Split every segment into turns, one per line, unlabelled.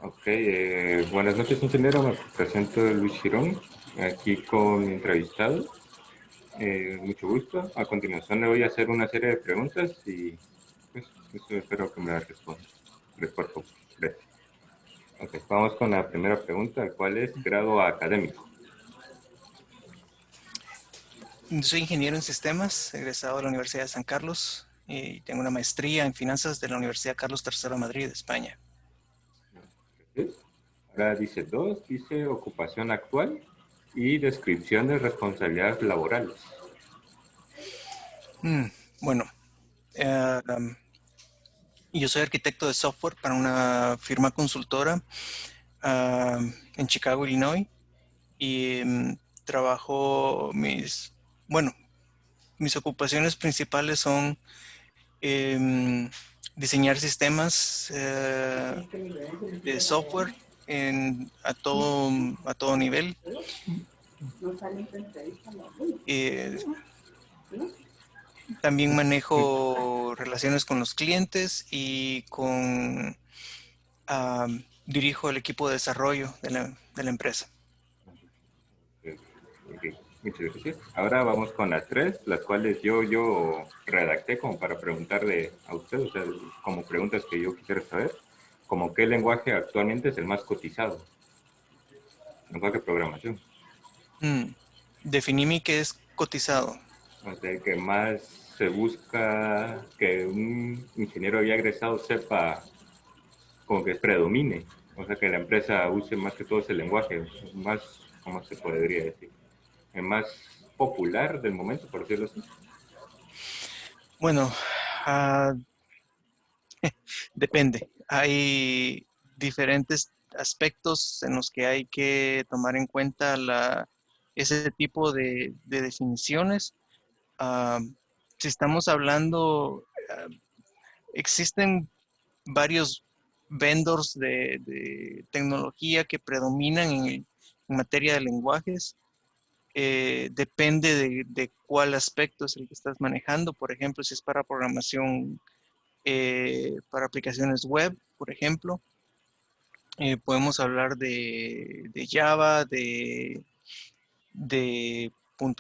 Ok, buenas noches, ingeniero. Me presento Luis Girón, aquí con mi entrevistado. Mucho gusto. A continuación le voy a hacer una serie de preguntas y pues espero que me las responda. Respuesta breve. Ok, vamos con la primera pregunta, ¿cuál es grado académico?
Soy ingeniero en sistemas, egresado de la Universidad de San Carlos y tengo una maestría en finanzas de la Universidad Carlos III de Madrid, España.
Ahora dice dos, dice ocupación actual y descripción de responsabilidades laborales.
Bueno, yo soy arquitecto de software para una firma consultora en Chicago, Illinois, y trabajo mis ocupaciones principales son diseñar sistemas de software a todo nivel. Eh, También manejo relaciones con los clientes y dirijo el equipo de desarrollo de la empresa.
Ok, muchas gracias. Ahora vamos con las tres, las cuales yo redacté como para preguntarle a usted, o sea, como preguntas que yo quisiera saber, como qué lenguaje actualmente es el más cotizado, lenguaje de programación,
Definí que es cotizado.
o sea, el que más se busca que un ingeniero ya egresado sepa, como que predomine, o sea, que la empresa use más que todo ese lenguaje, más, ¿cómo se podría decir? El más popular del momento, por decirlo así.
Bueno, ah, depende. Hay diferentes aspectos en los que hay que tomar en cuenta ese tipo de definiciones. Ah, si estamos hablando, existen varios vendors de tecnología que predominan en materia de lenguajes. Depende de cuál aspecto es el que estás manejando. Por ejemplo, si es para programación, para aplicaciones web, por ejemplo, podemos hablar de Java, de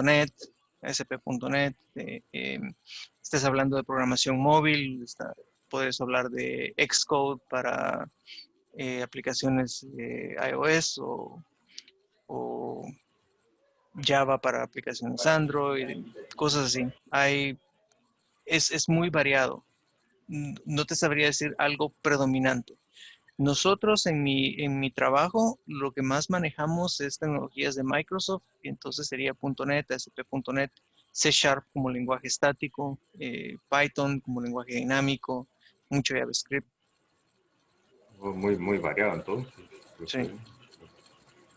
.NET, ASP.NET. Estás hablando de programación móvil, puedes hablar de Xcode para aplicaciones iOS o Java para aplicaciones Android, cosas así. Es muy variado. No te sabría decir algo predominante. Nosotros en mi trabajo lo que más manejamos es tecnologías de Microsoft, y entonces sería .NET, ASP.NET, C Sharp como lenguaje estático, Python como lenguaje dinámico, mucho JavaScript.
Muy variado entonces.
Sí.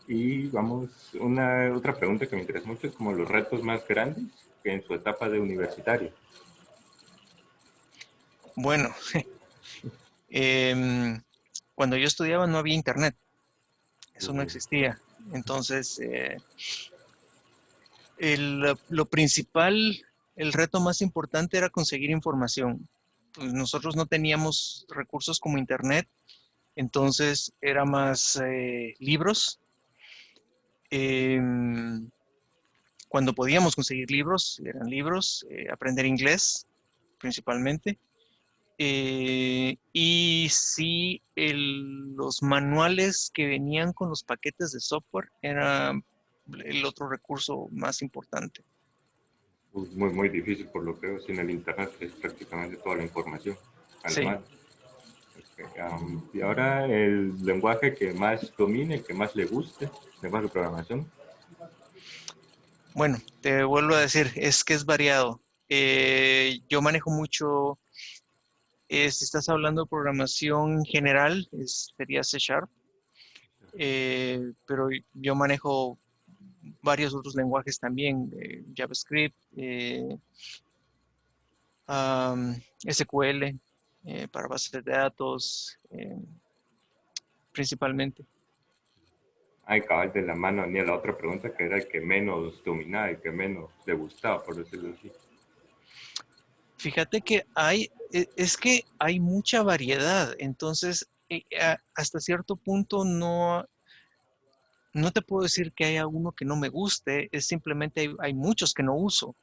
Y vamos, otra pregunta que me interesa mucho es como los retos más grandes que en su etapa de universitario.
Bueno, em, cuando yo estudiaba no había internet, eso no existía. Entonces, lo principal, el reto más importante era conseguir información. Pues nosotros no teníamos recursos como internet, entonces era más libros. Em, Cuando podíamos conseguir libros, eran libros, aprender inglés principalmente. Y sí, los manuales que venían con los paquetes de software era el otro recurso más importante.
Muy difícil por lo que veo, sin el internet es prácticamente toda la información a la
Sí,
mano. Y ahora el lenguaje que más domine, que más le guste, lenguaje de programación.
bueno, te vuelvo a decir, es que es variado. Yo manejo mucho, si estás hablando de programación general, sería C Sharp, pero yo manejo varios otros lenguajes también, JavaScript, SQL, para bases de datos, principalmente.
Ay, cabal, de la mano ni a la otra pregunta, que era el que menos dominaba, el que menos le gustaba, por decirlo así.
Fíjate que es que hay mucha variedad, entonces hasta cierto punto no te puedo decir que haya uno que no me guste, es simplemente hay muchos que no uso.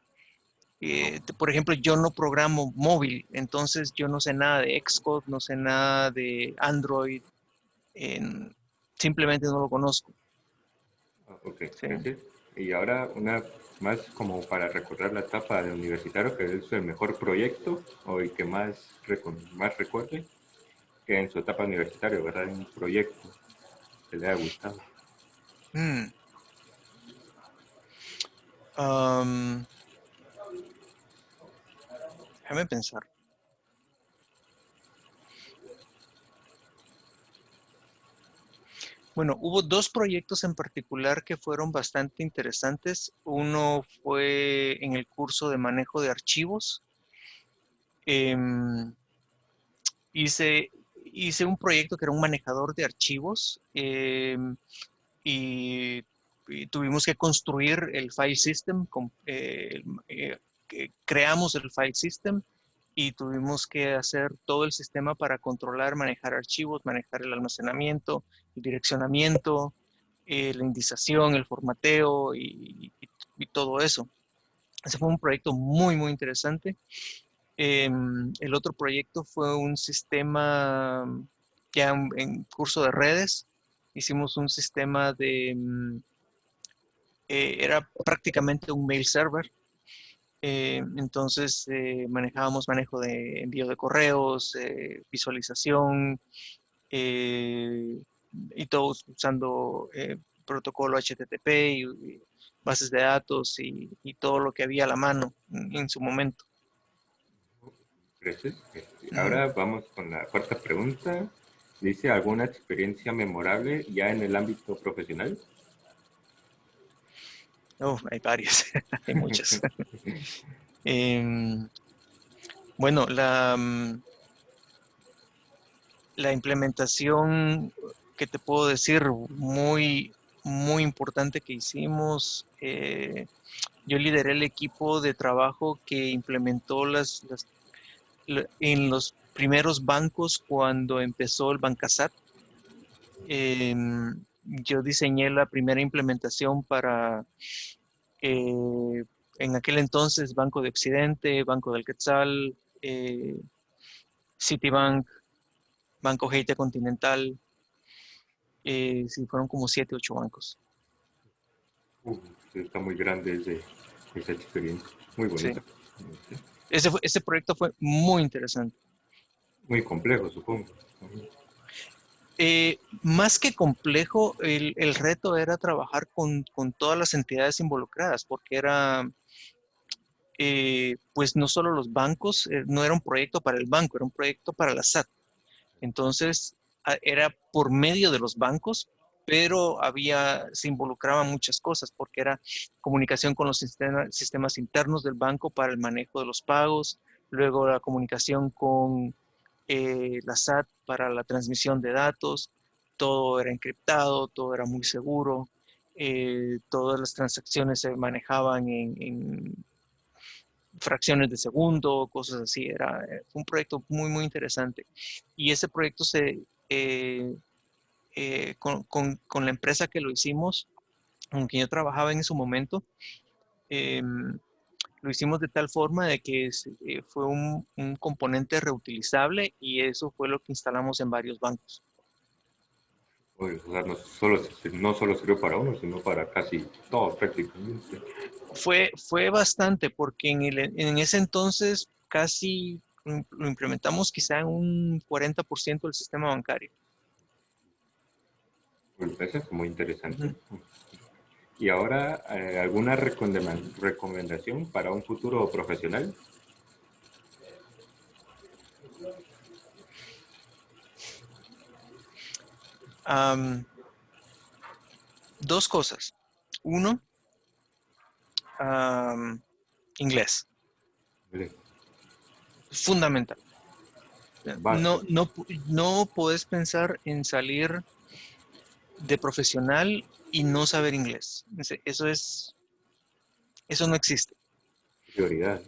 Por ejemplo, yo no programo móvil, entonces yo no sé nada de Xcode, no sé nada de Android, en- simplemente no lo conozco.
Ok,
¿Sí?
gracias. Y ahora una más como para recordar la etapa de universitario, que es el mejor proyecto o el que más recuerde que en su etapa universitaria, ¿verdad? Un proyecto que le haya gustado.
Mm, am, déjame pensar. Bueno, hubo dos proyectos en particular que fueron bastante interesantes. Uno fue en el curso de manejo de archivos. Em, hice un proyecto que era un manejador de archivos y, y tuvimos que construir el file system. Creamos el file system y tuvimos que hacer todo el sistema para controlar, manejar archivos, manejar el almacenamiento, el direccionamiento, la indización, el formateo y todo eso. Ese fue un proyecto muy, muy interesante. El otro proyecto fue un sistema ya en curso de redes. Hicimos un sistema era prácticamente un mail server. Entonces manejábamos manejo de envío de correos, visualización y todo usando protocolo HTTP y bases de datos y todo lo que había a la mano en su momento.
Gracias.
Ujú.
Ahora vamos con la cuarta pregunta. Dice, ¿alguna experiencia memorable ya en el ámbito profesional?
Hay varias, hay muchas. Em, bueno, la implementación que te puedo decir muy, muy importante que hicimos. Yo lideré el equipo de trabajo que implementó en los primeros bancos cuando empezó el Bancasat. Yo diseñé la primera implementación para, en aquel entonces, Banco de Occidente, Banco del Quetzal, Citibank, Banco Haití Continental. Sí, fueron como 7, 8 bancos.
Uh, sí, está muy grande esa experiencia. Muy
Sí.
bonita.
Ese proyecto fue muy interesante.
Muy complejo, supongo.
Más que complejo, el reto era trabajar con todas las entidades involucradas, porque era, pues no solo los bancos, no era un proyecto para el banco, era un proyecto para la SAT. Entonces, era por medio de los bancos, pero se involucraban muchas cosas, porque era comunicación con los sistemas internos del banco para el manejo de los pagos, luego la comunicación con la SAT para la transmisión de datos, todo era encriptado, todo era muy seguro, todas las transacciones se manejaban en fracciones de segundo, cosas así. Fue un proyecto muy, muy interesante. Y ese proyecto con la empresa que lo hicimos, con quien yo trabajaba en ese momento, eh, lo hicimos de tal forma de que fue un componente reutilizable y eso fue lo que instalamos en varios bancos.
O sea, no solo sirvió para uno, sino para casi todos prácticamente.
Fue bastante porque en ese entonces casi lo implementamos quizá en un 40% del sistema bancario.
Pues eso es muy interesante.
Ujú.
Y ahora, ¿alguna recomendación para un futuro profesional?
Am, Dos cosas. Uno, inglés,
Vale,
fundamental.
básico.
No puedes pensar en salir de profesional y no saber inglés. Eso no existe.
Prioridad.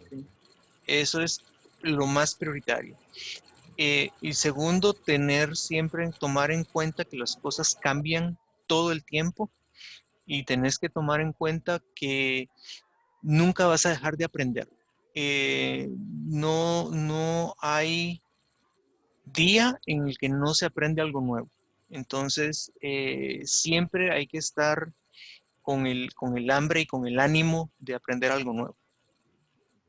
Eso es lo más prioritario. Y segundo, tomar en cuenta que las cosas cambian todo el tiempo y tenés que tomar en cuenta que nunca vas a dejar de aprender. No hay día en el que no se aprende algo nuevo. Entonces, siempre hay que estar con el hambre y con el ánimo de aprender algo nuevo.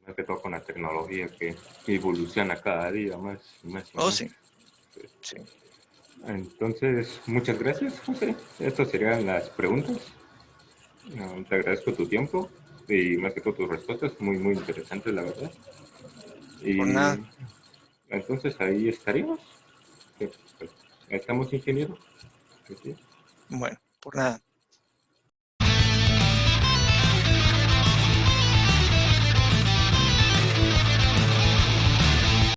Más que todo con la tecnología que evoluciona cada día más y más y
Oh,
más.
sí, sí.
Entonces, muchas gracias, José. Estas serían las preguntas. Te agradezco tu tiempo y más que todo tus respuestas, muy, muy interesantes, la verdad.
Por
Y
nada.
entonces ahí estaríamos. Estamos, ingeniero. Sí.
Bueno, por nada.